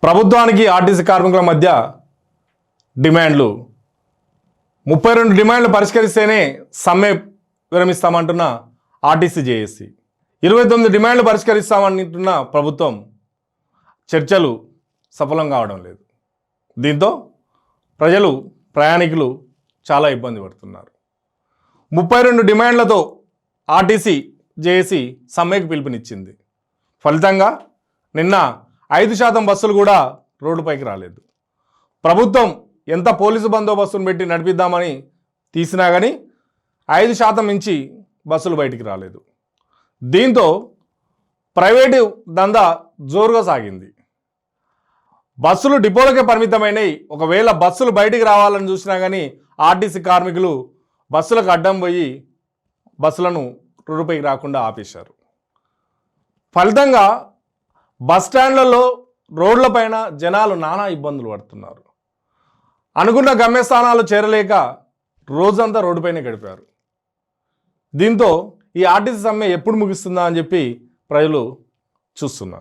ప్రభుత్వానికి ఆర్టీసీ కార్మికుల మధ్య డిమాండ్లు 32 డిమాండ్లు పరిష్కరిస్తేనే సమ్మె విరమిస్తామంటున్న ఆర్టీసీ జేఏసీ, 29 డిమాండ్లు పరిష్కరిస్తామంటున్న ప్రభుత్వం చర్చలు సఫలం కావడం లేదు. దీంతో ప్రజలు ప్రయాణికులు చాలా ఇబ్బంది పడుతున్నారు. 32 డిమాండ్లతో ఆర్టీసీ జేఏసీ సమ్మెకు పిలుపునిచ్చింది. ఫలితంగా నిన్న 5% బస్సులు కూడా రోడ్డుపైకి రాలేదు. ప్రభుత్వం ఎంత పోలీసు బందోబస్తును పెట్టి నడిపిద్దామని తీసినా కానీ 5% మించి బస్సులు బయటికి రాలేదు. దీంతో ప్రైవేటు దందా జోరుగా సాగింది. బస్సులు డిపోలకే పరిమితమైనవి. ఒకవేళ బస్సులు బయటికి రావాలని చూసినా కానీ ఆర్టీసీ కార్మికులు బస్సులకు అడ్డం పోయి బస్సులను రోడ్డుపైకి రాకుండా ఆపేశారు. ఫలితంగా బస్టాండ్లలో రోడ్లపైన జనాలు నానా ఇబ్బందులు పడుతున్నారు. అనుకున్న గమ్యస్థానాలు చేరలేక రోజంతా రోడ్డుపైనే గడిపారు. దీంతో ఈ ఆర్టీసీ సమ్మె ఎప్పుడు ముగిస్తుందా అని చెప్పి ప్రజలు చూస్తున్నారు.